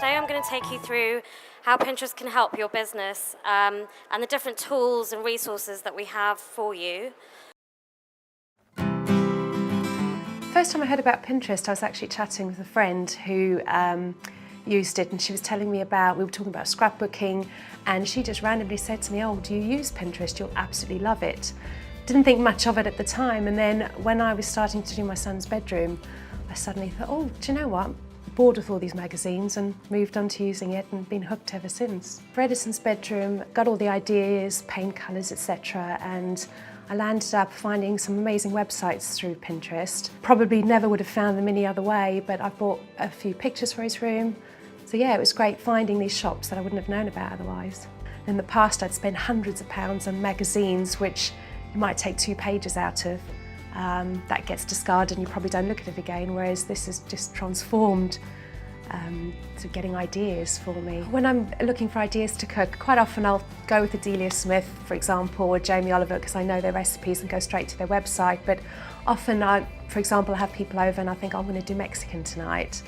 today I'm going to take you through how Pinterest can help your business and the different tools and resources that we have for you. First time I heard about Pinterest, I was actually chatting with a friend who used it, and she was telling me about, we were talking about scrapbooking, and she just randomly said to me, "Oh, do you use Pinterest? You'll absolutely love it." Didn't think much of it at the time, and then when I was starting to do my son's bedroom, I suddenly thought, oh, do you know what? I'm bored with all these magazines, and moved on to using it and been hooked ever since. For Edison's bedroom, got all the ideas, paint colours, etc., and I landed up finding some amazing websites through Pinterest. Probably never would have found them any other way, but I bought a few pictures for his room. So yeah, it was great finding these shops that I wouldn't have known about otherwise. In the past, I'd spent hundreds of pounds on magazines, which you might take 2 pages out of. That gets discarded and you probably don't look at it again, whereas this has just transformed to getting ideas for me. When I'm looking for ideas to cook, quite often I'll go with Adelia Smith, for example, or Jamie Oliver, because I know their recipes and go straight to their website. But often for example, I have people over and I think, I'm going to do Mexican tonight.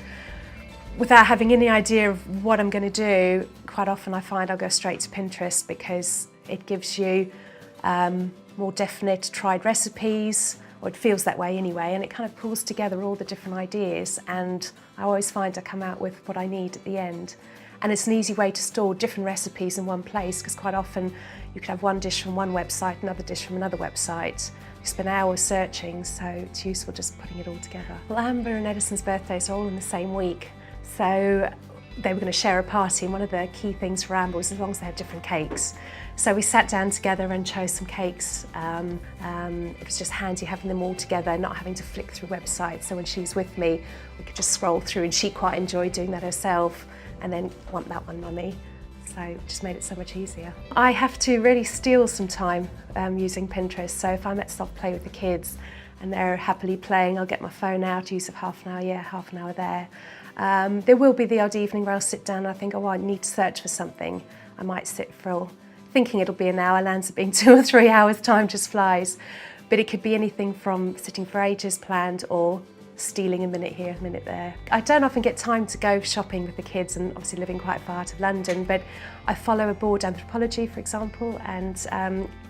Without having any idea of what I'm going to do, quite often I find I'll go straight to Pinterest because it gives you more definite tried recipes, or it feels that way anyway, and it kind of pulls together all the different ideas, and I always find I come out with what I need at the end. And it's an easy way to store different recipes in one place, because quite often you could have one dish from one website, another dish from another website. You spend hours searching, so it's useful just putting it all together. Well, Amber and Edison's birthdays are all in the same week, so they were going to share a party, and one of the key things for Amber was as long as they had different cakes. So we sat down together and chose some cakes. It was just handy having them all together, not having to flick through websites. So when she was with me, we could just scroll through, and she quite enjoyed doing that herself, and then want that one, mummy. So it just made it so much easier. I have to really steal some time using Pinterest. So if I'm at soft play with the kids and they're happily playing, I'll get my phone out, use of half an hour here, half an hour there. There will be the odd evening where I'll sit down and I think, oh, I need to search for something. I might sit for, thinking it'll be an hour, lands up being 2 or 3 hours, time just flies. But it could be anything from sitting for ages planned or stealing a minute here, a minute there. I don't often get time to go shopping with the kids, and obviously living quite far out of London, but I follow a board, Anthropology, for example, and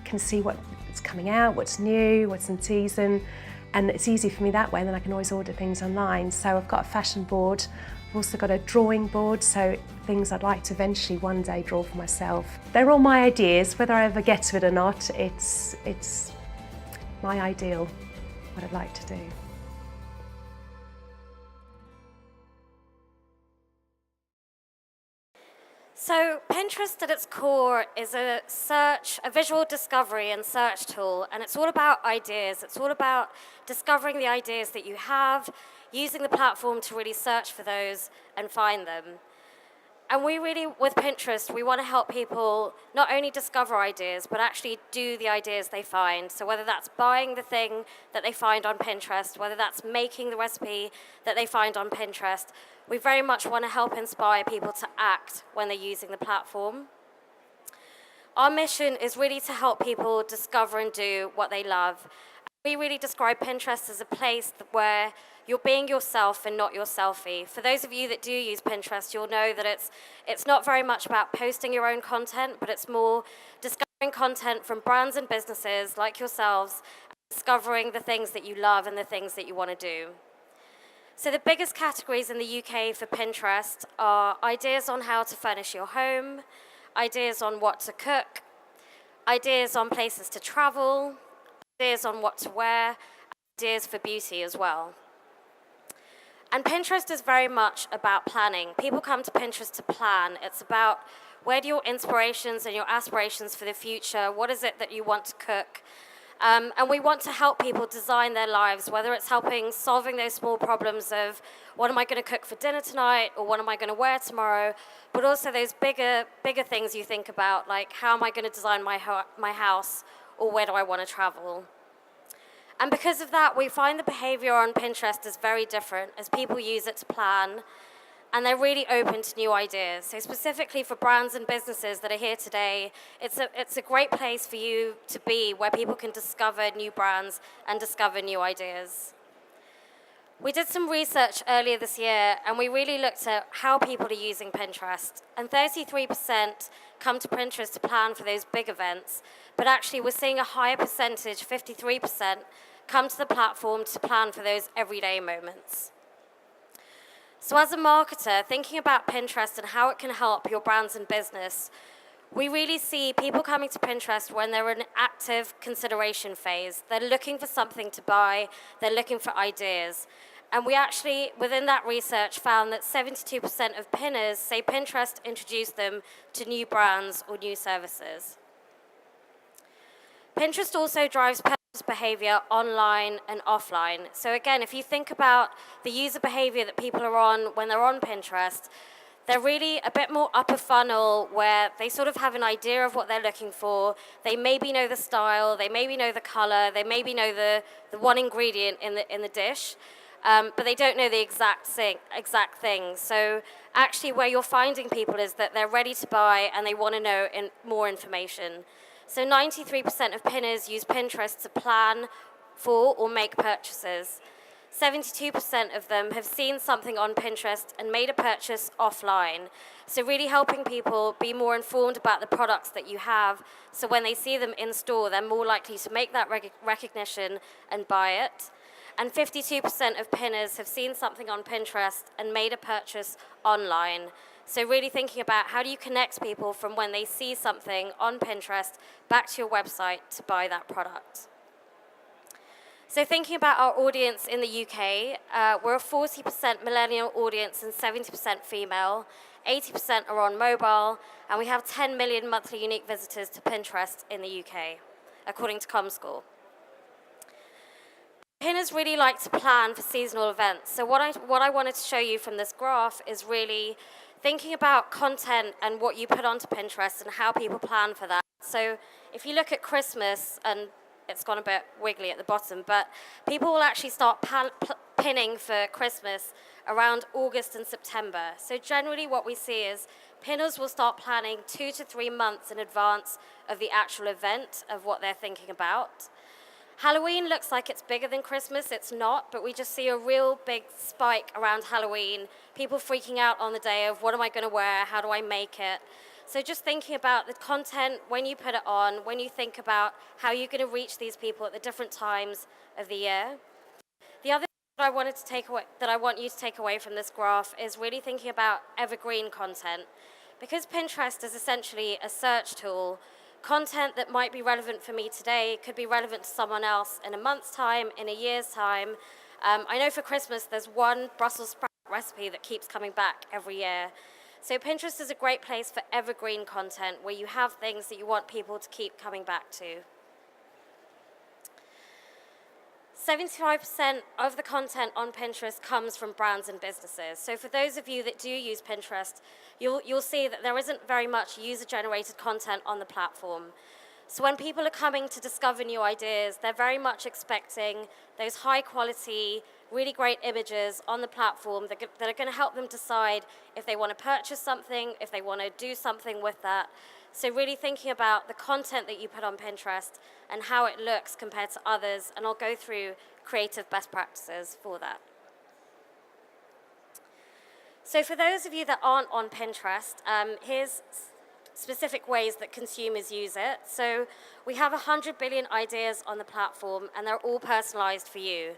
can see what's coming out, what's new, what's in season. And it's easy for me that way, and then I can always order things online. So I've got a fashion board. I've also got a drawing board, so things I'd like to eventually one day draw for myself. They're all my ideas, whether I ever get to it or not. It's my ideal, what I'd like to do. So Pinterest at its core is a visual discovery and search tool, and it's all about ideas. It's all about discovering the ideas that you have, using the platform to really search for those and find them. And we really, with Pinterest, we want to help people not only discover ideas, but actually do the ideas they find. So whether that's buying the thing that they find on Pinterest, whether that's making the recipe that they find on Pinterest, we very much want to help inspire people to act when they're using the platform. Our mission is really to help people discover and do what they love. We really describe Pinterest as a place where you're being yourself and not your selfie. For those of you that do use Pinterest, you'll know that it's not very much about posting your own content, but it's more discovering content from brands and businesses like yourselves, discovering the things that you love and the things that you want to do. So the biggest categories in the UK for Pinterest are ideas on how to furnish your home, ideas on what to cook, ideas on places to travel, ideas on what to wear, ideas for beauty as well. And Pinterest is very much about planning. People come to Pinterest to plan. It's about where do your inspirations and your aspirations for the future, what is it that you want to cook? And we want to help people design their lives, whether it's solving those small problems of what am I going to cook for dinner tonight, or what am I going to wear tomorrow, but also those bigger things you think about, like how am I going to design my house, or where do I want to travel? And because of that, we find the behavior on Pinterest is very different as people use it to plan, and they're really open to new ideas. So specifically for brands and businesses that are here today, it's a great place for you to be, where people can discover new brands and discover new ideas. We did some research earlier this year, and we really looked at how people are using Pinterest. And 33% come to Pinterest to plan for those big events, but actually we're seeing a higher percentage, 53%, come to the platform to plan for those everyday moments. So as a marketer, thinking about Pinterest and how it can help your brands and business, we really see people coming to Pinterest when they're in an active consideration phase. They're looking for something to buy, they're looking for ideas. And we actually, within that research, found that 72% of pinners say Pinterest introduced them to new brands or new services. Pinterest also drives purchase behavior online and offline. So again, if you think about the user behavior that people are on when they're on Pinterest, they're really a bit more upper funnel where they sort of have an idea of what they're looking for. They maybe know the style, they maybe know the color, they maybe know the one ingredient in the dish, but they don't know the exact thing. So actually where you're finding people is that they're ready to buy and they want to know more information. So 93% of pinners use Pinterest to plan for or make purchases. 72% of them have seen something on Pinterest and made a purchase offline. So really helping people be more informed about the products that you have, so when they see them in store, they're more likely to make that recognition and buy it. And 52% of pinners have seen something on Pinterest and made a purchase online. So really thinking about how do you connect people from when they see something on Pinterest back to your website to buy that product. So thinking about our audience in the UK, we're a 40% millennial audience and 70% female. 80% are on mobile, and we have 10 million monthly unique visitors to Pinterest in the UK, according to ComScore. Pinners really like to plan for seasonal events. So what I wanted to show you from this graph is really thinking about content and what you put onto Pinterest and how people plan for that. So if you look at Christmas, and it's gone a bit wiggly at the bottom, but people will actually start pinning for Christmas around August and September. So generally what we see is pinners will start planning 2 to 3 months in advance of the actual event of what they're thinking about. Halloween looks like it's bigger than Christmas. It's not, but we just see a real big spike around Halloween. People freaking out on the day of what am I going to wear? How do I make it? So just thinking about the content when you put it on, when you think about how you're going to reach these people at the different times of the year. The other thing that I want you to take away from this graph is really thinking about evergreen content. Because Pinterest is essentially a search tool, content that might be relevant for me today could be relevant to someone else in a month's time, in a year's time. I know for Christmas there's one Brussels sprout recipe that keeps coming back every year. So Pinterest is a great place for evergreen content where you have things that you want people to keep coming back to. 75% of the content on Pinterest comes from brands and businesses. So for those of you that do use Pinterest, you'll see that there isn't very much user-generated content on the platform. So when people are coming to discover new ideas, they're very much expecting those high-quality, really great images on the platform that are going to help them decide if they want to purchase something, if they want to do something with that. So really thinking about the content that you put on Pinterest and how it looks compared to others, and I'll go through creative best practices for that. So for those of you that aren't on Pinterest, here's specific ways that consumers use it. So we have 100 billion ideas on the platform, and they're all personalized for you.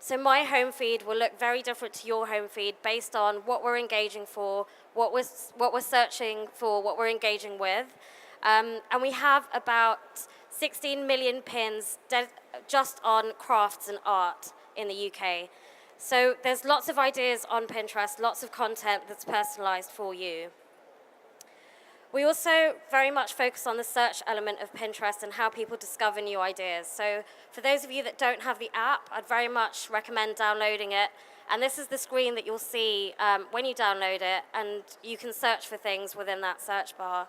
So my home feed will look very different to your home feed based on what we're engaging for, what we're searching for, what we're engaging with. And we have about 16 million pins just on crafts and art in the UK. So there's lots of ideas on Pinterest, lots of content that's personalized for you. We also very much focus on the search element of Pinterest and how people discover new ideas. So for those of you that don't have the app, I'd very much recommend downloading it. And this is the screen that you'll see when you download it, and you can search for things within that search bar.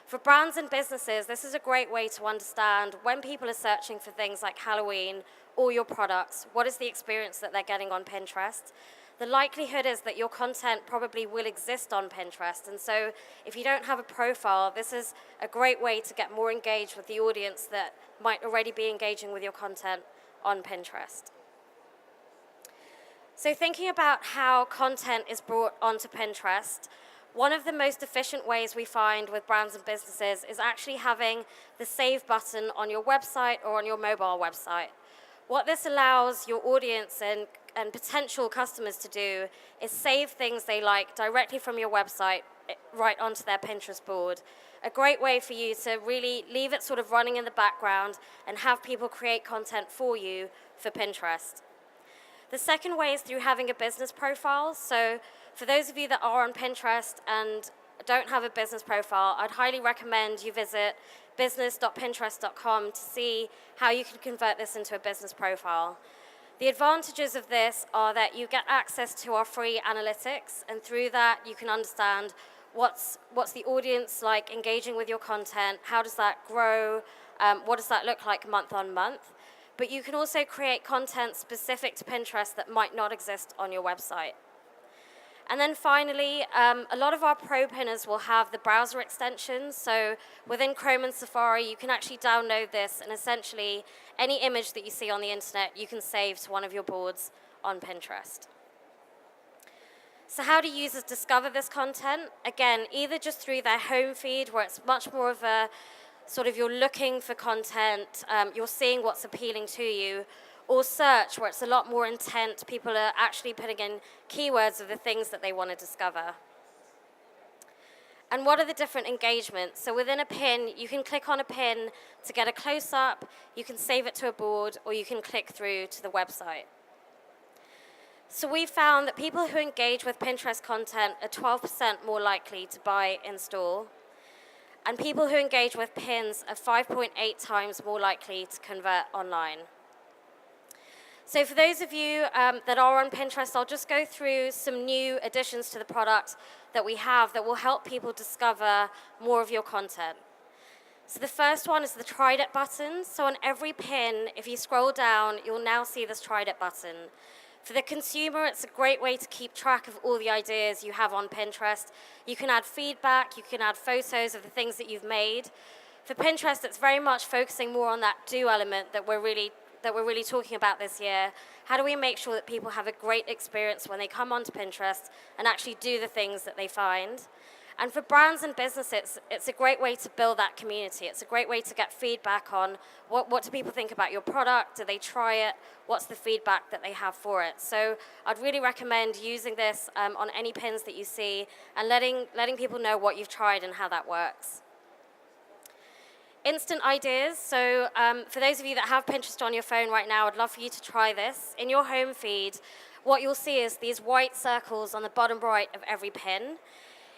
For brands and businesses, this is a great way to understand when people are searching for things like Halloween or your products, what is the experience that they're getting on Pinterest. The likelihood is that your content probably will exist on Pinterest, and so if you don't have a profile, this is a great way to get more engaged with the audience that might already be engaging with your content on Pinterest. So thinking about how content is brought onto Pinterest, one of the most efficient ways we find with brands and businesses is actually having the save button on your website or on your mobile website. What this allows your audience and potential customers to do is save things they like directly from your website right onto their Pinterest board. A great way for you to really leave it sort of running in the background and have people create content for you for Pinterest. The second way is through having a business profile. So for those of you that are on Pinterest and don't have a business profile, I'd highly recommend you visit business.pinterest.com to see how you can convert this into a business profile. The advantages of this are that you get access to our free analytics, and through that you can understand what's the audience like engaging with your content, how does that grow, what does that look like month on month. But you can also create content specific to Pinterest that might not exist on your website. And then finally, a lot of our pro pinners will have the browser extensions. So within Chrome and Safari, you can actually download this, and essentially any image that you see on the internet, you can save to one of your boards on Pinterest. So how do users discover this content? Again, either just through their home feed, where it's much more of a sort of you're looking for content, you're seeing what's appealing to you, or search, where it's a lot more intent. People are actually putting in keywords of the things that they want to discover. And what are the different engagements? So within a pin, you can click on a pin to get a close-up, you can save it to a board, or you can click through to the website. So we found that people who engage with Pinterest content are 12% more likely to buy in store, and people who engage with pins are 5.8 times more likely to convert online. So for those of you that are on Pinterest, I'll just go through some new additions to the product that we have that will help people discover more of your content. So the first one is the Tried It button. So on every pin, if you scroll down, you'll now see this Tried It button. For the consumer, it's a great way to keep track of all the ideas you have on Pinterest. You can add feedback, you can add photos of the things that you've made. For Pinterest, it's very much focusing more on that do element that we're really talking about this year. How do we make sure that people have a great experience when they come onto Pinterest and actually do the things that they find? And for brands and businesses, it's a great way to build that community. It's a great way to get feedback on what do people think about your product? Do they try it? What's the feedback that they have for it? So I'd really recommend using this on any pins that you see and letting people know what you've tried and how that works. Instant ideas. So for those of you that have Pinterest on your phone right now, I'd love for you to try this. In your home feed, what you'll see is these white circles on the bottom right of every pin.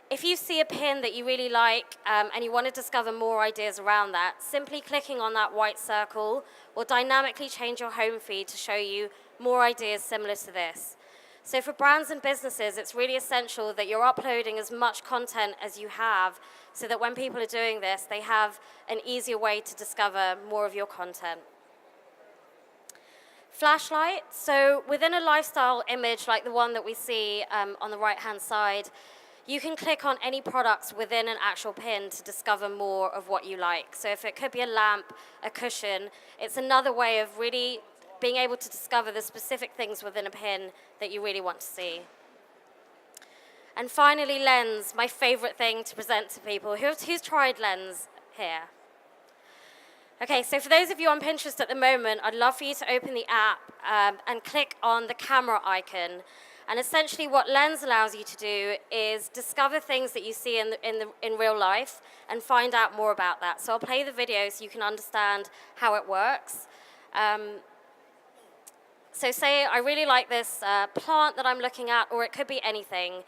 If you see a pin that you really like and you want to discover more ideas around that, simply clicking on that white circle will dynamically change your home feed to show you more ideas similar to this. So for brands and businesses, it's really essential that you're uploading as much content as you have so that when people are doing this, they have an easier way to discover more of your content. Flashlight. So within a lifestyle image like the one that we see on the right-hand side, you can click on any products within an actual pin to discover more of what you like. So if it could be a lamp, a cushion, it's another way of really being able to discover the specific things within a pin that you really want to see. And finally, Lens, my favorite thing to present to people. Who's tried Lens here? Okay, so for those of you on Pinterest at the moment, I'd love for you to open the app and click on the camera icon. And essentially what Lens allows you to do is discover things that you see in real life and find out more about that. So I'll play the video so you can understand how it works. So say I really like this plant that I'm looking at, or it could be anything.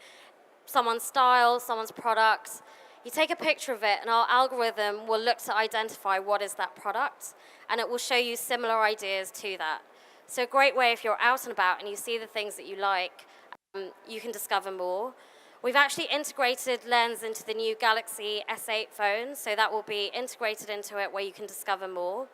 Someone's style, someone's product. You take a picture of it and our algorithm will look to identify what is that product, and it will show you similar ideas to that. So a great way if you're out and about and you see the things that you like, you can discover more. We've actually integrated Lens into the new Galaxy S8 phone, so that will be integrated into it where you can discover more.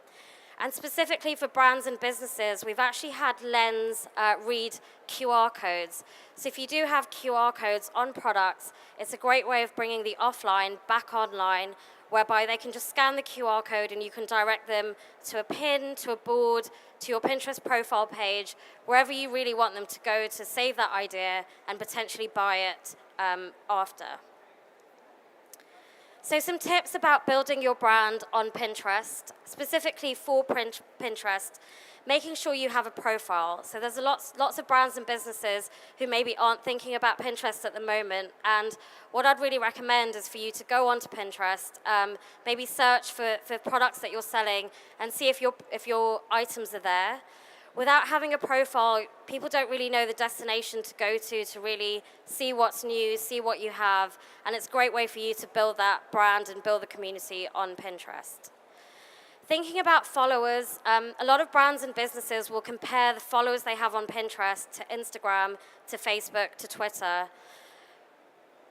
And specifically for brands and businesses, we've actually had Lens read QR codes. So if you do have QR codes on products, it's a great way of bringing the offline back online, whereby they can just scan the QR code and you can direct them to a pin, to a board, to your Pinterest profile page, wherever you really want them to go to save that idea and potentially buy it after. So some tips about building your brand on Pinterest, specifically for Pinterest, making sure you have a profile. So there's lots of brands and businesses who maybe aren't thinking about Pinterest at the moment. And what I'd really recommend is for you to go onto Pinterest, maybe search for products that you're selling and see if your items are there. Without having a profile, people don't really know the destination to go to really see what's new, see what you have, and it's a great way for you to build that brand and build the community on Pinterest. Thinking about followers, a lot of brands and businesses will compare the followers they have on Pinterest to Instagram, to Facebook, to Twitter.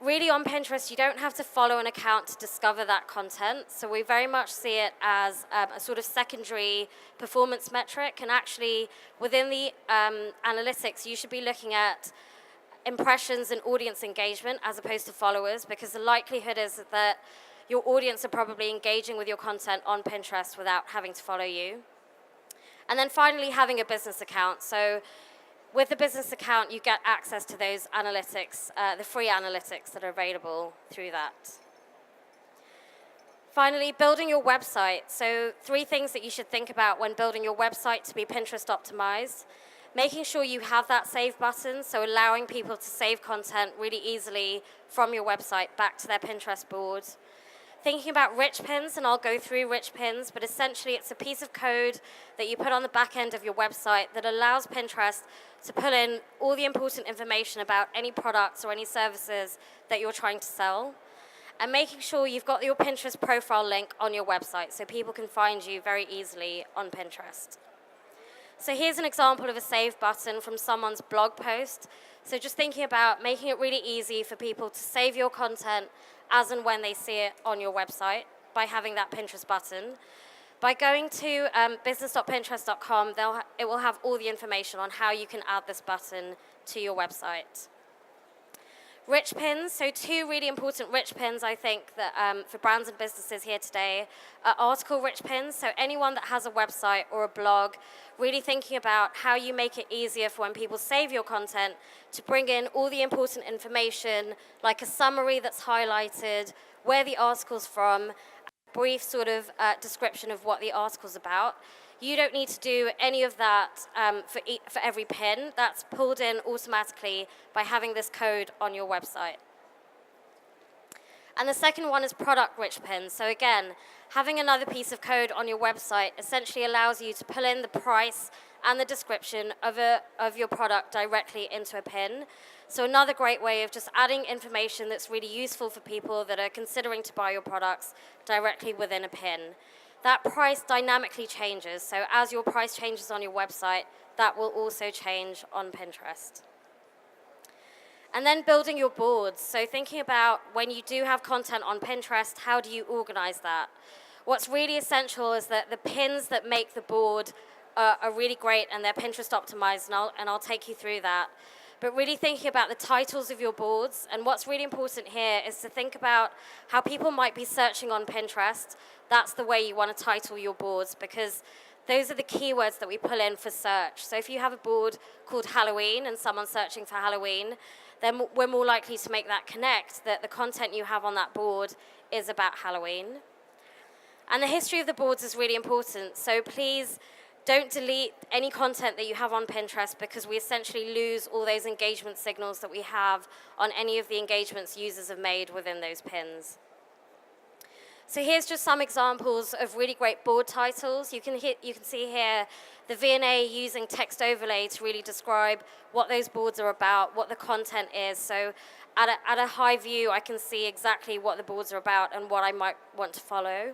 Really on Pinterest, you don't have to follow an account to discover that content. So we very much see it as a sort of secondary performance metric. And actually, within the analytics, you should be looking at impressions and audience engagement as opposed to followers, because the likelihood is that your audience are probably engaging with your content on Pinterest without having to follow you. And then finally, having a business account. So with the business account, you get access to those analytics, the free analytics that are available through that. Finally, building your website. So 3 things that you should think about when building your website to be Pinterest optimized. Making sure you have that save button, so allowing people to save content really easily from your website back to their Pinterest board. Thinking about rich pins, and I'll go through rich pins, but essentially it's a piece of code that you put on the back end of your website that allows Pinterest to pull in all the important information about any products or any services that you're trying to sell. And making sure you've got your Pinterest profile link on your website so people can find you very easily on Pinterest. So here's an example of a save button from someone's blog post. So just thinking about making it really easy for people to save your content as and when they see it on your website by having that Pinterest button. By going to business.pinterest.com, it will have all the information on how you can add this button to your website. Rich pins, so 2 really important rich pins, I think, that for brands and businesses here today are article rich pins. So anyone that has a website or a blog, really thinking about how you make it easier for when people save your content to bring in all the important information, like a summary that's highlighted, where the article's from, a brief sort of description of what the article's about. You don't need to do any of that for every pin. That's pulled in automatically by having this code on your website. And the second one is product-rich pins. So again, having another piece of code on your website essentially allows you to pull in the price and the description of your product directly into a pin. So another great way of just adding information that's really useful for people that are considering to buy your products directly within a pin. That price dynamically changes, so as your price changes on your website, that will also change on Pinterest. And then building your boards. So thinking about when you do have content on Pinterest, how do you organize that? What's really essential is that the pins that make the board are really great and they're Pinterest optimized, and I'll take you through that. But really thinking about the titles of your boards, and what's really important here is to think about how people might be searching on Pinterest. That's the way you want to title your boards, because those are the keywords that we pull in for search. So if you have a board called Halloween and someone's searching for Halloween, then we're more likely to make that connect, that the content you have on that board is about Halloween. And the history of the boards is really important, so please don't delete any content that you have on Pinterest, because we essentially lose all those engagement signals that we have on any of the engagements users have made within those pins. So here's just some examples of really great board titles. You can see here the V&A using text overlay to really describe what those boards are about, what the content is. So at a high view, I can see exactly what the boards are about and what I might want to follow.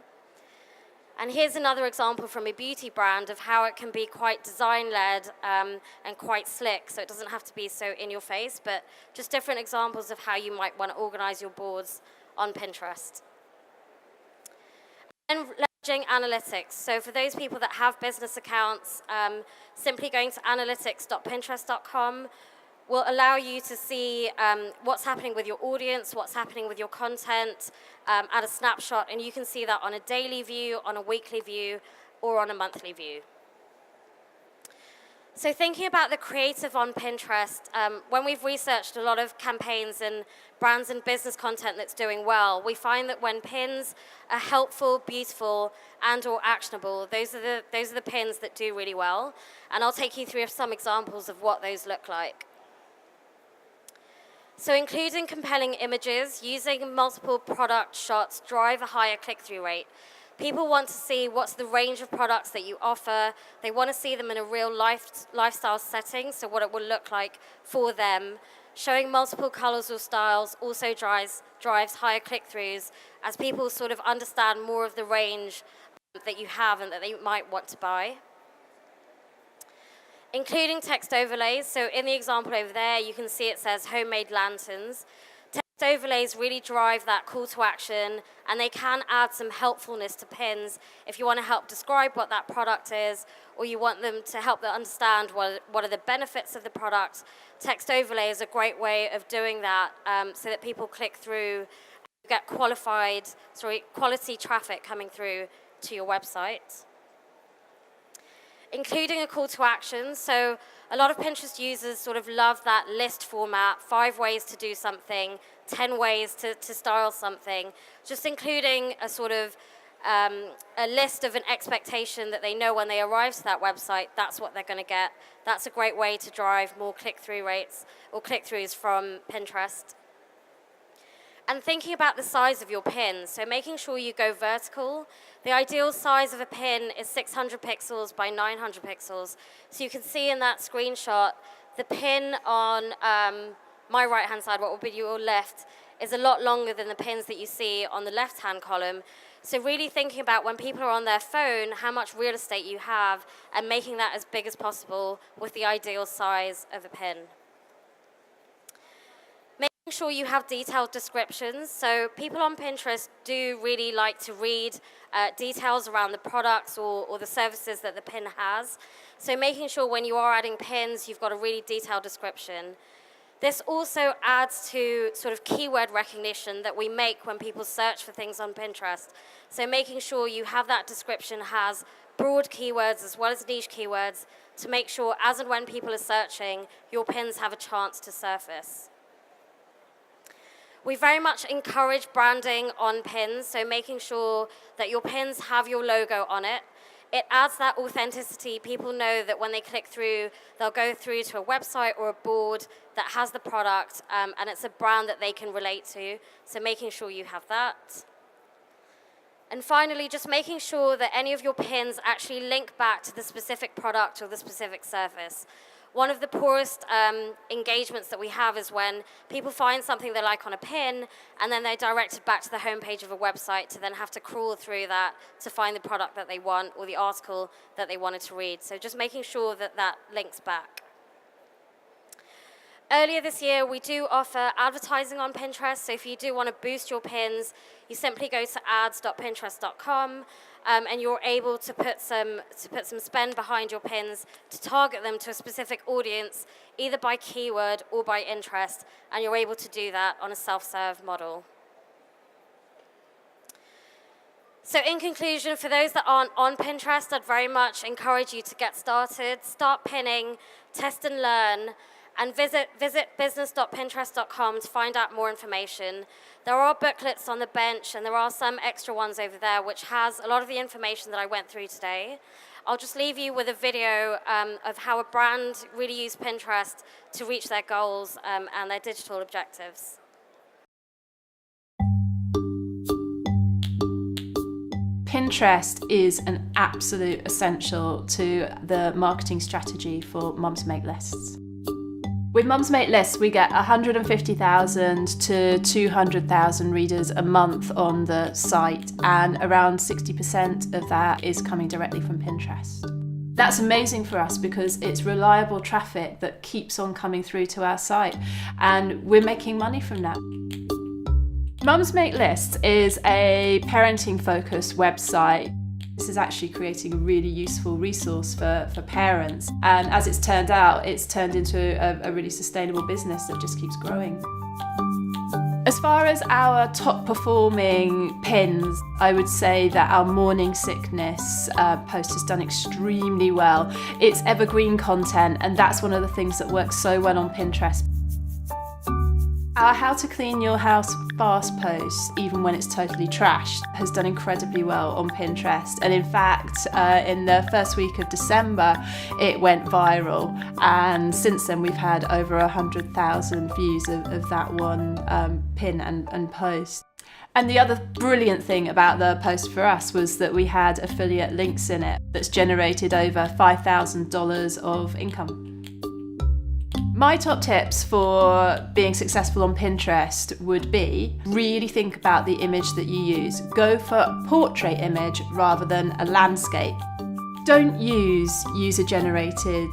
And here's another example from a beauty brand of how it can be quite design-led and quite slick, so it doesn't have to be so in your face, but just different examples of how you might want to organize your boards on Pinterest. And leveraging analytics. So for those people that have business accounts, simply going to analytics.pinterest.com, will allow you to see what's happening with your audience, what's happening with your content at a snapshot, and you can see that on a daily view, on a weekly view, or on a monthly view. So thinking about the creative on Pinterest, when we've researched a lot of campaigns and brands and business content that's doing well, we find that when pins are helpful, beautiful, and or actionable, those are the pins that do really well. And I'll take you through some examples of what those look like. So including compelling images, using multiple product shots drive a higher click-through rate. People want to see what's the range of products that you offer. They want to see them in a real lifestyle setting, so what it will look like for them. Showing multiple colors or styles also drives higher click-throughs as people sort of understand more of the range that you have and that they might want to buy. Including text overlays, so in the example over there, you can see it says homemade lanterns. Text overlays really drive that call to action, and they can add some helpfulness to pins if you want to help describe what that product is, or you want them to help them understand what are the benefits of the product. Text overlay is a great way of doing that so that people click through, get quality traffic coming through to your website. Including a call to action, so a lot of Pinterest users sort of love that list format, 5 ways to do something, 10 ways to style something, just including a sort of a list of an expectation that they know when they arrive to that website, that's what they're going to get. That's a great way to drive more click-through rates or click-throughs from Pinterest. And thinking about the size of your pin, so making sure you go vertical. The ideal size of a pin is 600 pixels by 900 pixels. So you can see in that screenshot, the pin on my right-hand side, what will be your left, is a lot longer than the pins that you see on the left-hand column. So really thinking about when people are on their phone, how much real estate you have, and making that as big as possible with the ideal size of a pin. Making sure you have detailed descriptions. So people on Pinterest do really like to read details around the products or the services that the pin has. So making sure when you are adding pins, you've got a really detailed description. This also adds to sort of keyword recognition that we make when people search for things on Pinterest. So making sure you have that description has broad keywords as well as niche keywords to make sure as and when people are searching, your pins have a chance to surface. We very much encourage branding on pins, so making sure that your pins have your logo on it. It adds that authenticity. People know that when they click through, they'll go through to a website or a board that has the product, and it's a brand that they can relate to, so making sure you have that. And finally, just making sure that any of your pins actually link back to the specific product or the specific service. One of the poorest engagements that we have is when people find something they like on a pin, and then they're directed back to the homepage of a website to then have to crawl through that to find the product that they want or the article that they wanted to read. So just making sure that that links back. Earlier this year, we do offer advertising on Pinterest. So if you do want to boost your pins, you simply go to ads.pinterest.com. And you're able to put some spend behind your pins to target them to a specific audience, either by keyword or by interest, and you're able to do that on a self-serve model. So in conclusion, for those that aren't on Pinterest, I'd very much encourage you to get started, start pinning, test and learn, and visit business.pinterest.com to find out more information. There are booklets on the bench, and there are some extra ones over there, which has a lot of the information that I went through today. I'll just leave you with a video of how a brand really used Pinterest to reach their goals and their digital objectives. Pinterest is an absolute essential to the marketing strategy for Mums Make Lists. With Mums Make Lists, we get 150,000 to 200,000 readers a month on the site, and around 60% of that is coming directly from Pinterest. That's amazing for us because it's reliable traffic that keeps on coming through to our site, and we're making money from that. Mums Make Lists is a parenting-focused website This is actually creating a really useful resource for parents. And as it's turned out, it's turned into a really sustainable business that just keeps growing. As far as our top performing pins, I would say that our morning sickness post has done extremely well. It's evergreen content, and that's one of the things that works so well on Pinterest. Our How to Clean Your House Fast post, even when it's totally trashed, has done incredibly well on Pinterest. And in fact, in the first week of December, it went viral. And since then, we've had over 100,000 views of that one pin and post. And the other brilliant thing about the post for us was that we had affiliate links in it that's generated over $5,000 of income. My top tips for being successful on Pinterest would be really think about the image that you use. Go for a portrait image rather than a landscape. Don't use user-generated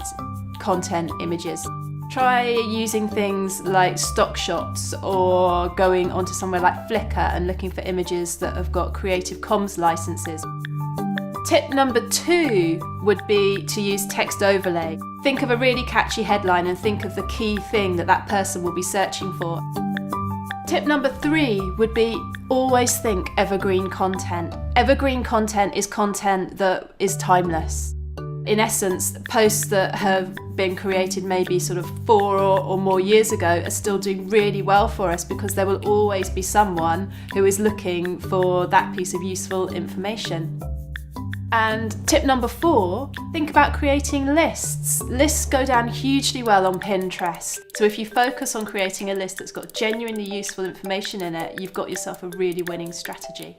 content images. Try using things like stock shots or going onto somewhere like Flickr and looking for images that have got Creative Commons licenses. Tip number 2 would be to use text overlay. Think of a really catchy headline and think of the key thing that person will be searching for. Tip number 3 would be always think evergreen content. Evergreen content is content that is timeless. In essence, posts that have been created maybe sort of 4 or more years ago are still doing really well for us because there will always be someone who is looking for that piece of useful information. And tip number 4, think about creating lists. Lists go down hugely well on Pinterest. So if you focus on creating a list that's got genuinely useful information in it, you've got yourself a really winning strategy.